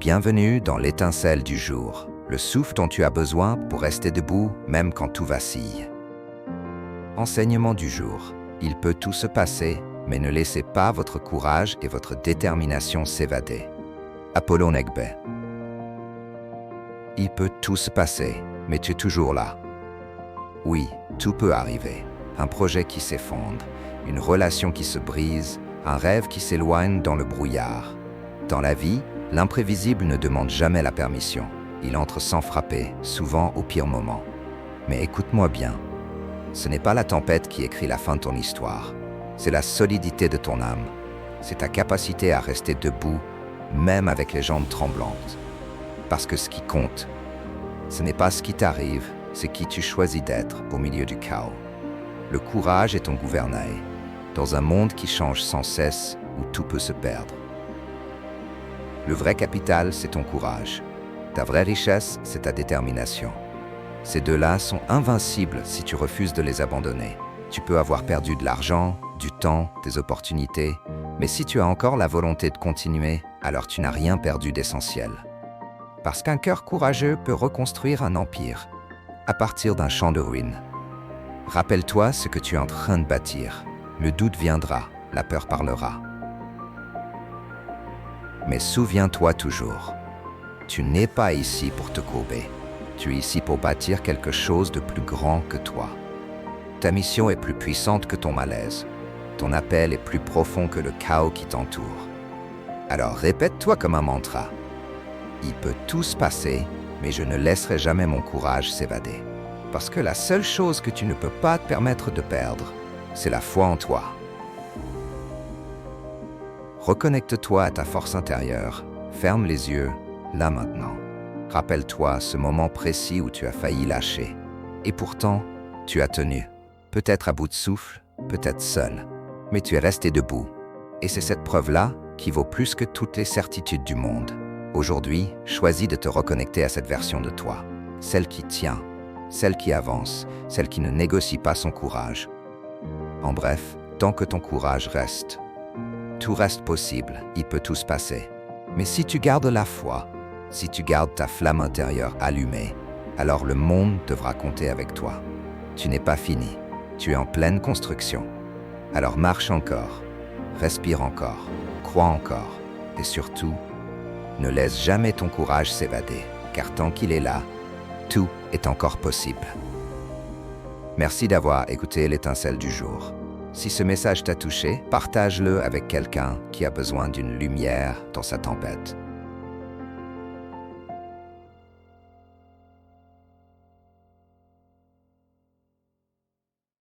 Bienvenue dans l'étincelle du jour, le souffle dont tu as besoin pour rester debout même quand tout vacille. Enseignement du jour. Il peut tout se passer, mais ne laissez pas votre courage et votre détermination s'évader. Apollon Egbe. Il peut tout se passer, mais tu es toujours là. Oui, tout peut arriver. Un projet qui s'effondre, une relation qui se brise, un rêve qui s'éloigne dans le brouillard. Dans la vie, l'imprévisible ne demande jamais la permission. Il entre sans frapper, souvent au pire moment. Mais écoute-moi bien. Ce n'est pas la tempête qui écrit la fin de ton histoire. C'est la solidité de ton âme. C'est ta capacité à rester debout, même avec les jambes tremblantes. Parce que ce qui compte, ce n'est pas ce qui t'arrive, c'est qui tu choisis d'être au milieu du chaos. Le courage est ton gouvernail, dans un monde qui change sans cesse, où tout peut se perdre. Le vrai capital, c'est ton courage. Ta vraie richesse, c'est ta détermination. Ces deux-là sont invincibles si tu refuses de les abandonner. Tu peux avoir perdu de l'argent, du temps, des opportunités, mais si tu as encore la volonté de continuer, alors tu n'as rien perdu d'essentiel. Parce qu'un cœur courageux peut reconstruire un empire, à partir d'un champ de ruines. Rappelle-toi ce que tu es en train de bâtir. Le doute viendra, la peur parlera. Mais souviens-toi toujours, tu n'es pas ici pour te courber. Tu es ici pour bâtir quelque chose de plus grand que toi. Ta mission est plus puissante que ton malaise. Ton appel est plus profond que le chaos qui t'entoure. Alors répète-toi comme un mantra. Il peut tout se passer, mais je ne laisserai jamais mon courage s'évader. Parce que la seule chose que tu ne peux pas te permettre de perdre, c'est la foi en toi. Reconnecte-toi à ta force intérieure. Ferme les yeux, là maintenant. Rappelle-toi ce moment précis où tu as failli lâcher. Et pourtant, tu as tenu. Peut-être à bout de souffle, peut-être seul. Mais tu es resté debout. Et c'est cette preuve-là qui vaut plus que toutes les certitudes du monde. Aujourd'hui, choisis de te reconnecter à cette version de toi. Celle qui tient, celle qui avance, celle qui ne négocie pas son courage. En bref, tant que ton courage reste, tout reste possible, il peut tout se passer. Mais si tu gardes la foi, si tu gardes ta flamme intérieure allumée, alors le monde devra compter avec toi. Tu n'es pas fini, tu es en pleine construction. Alors marche encore, respire encore, crois encore, et surtout, ne laisse jamais ton courage s'évader, car tant qu'il est là, tout est encore possible. Merci d'avoir écouté l'étincelle du jour. Si ce message t'a touché, partage-le avec quelqu'un qui a besoin d'une lumière dans sa tempête.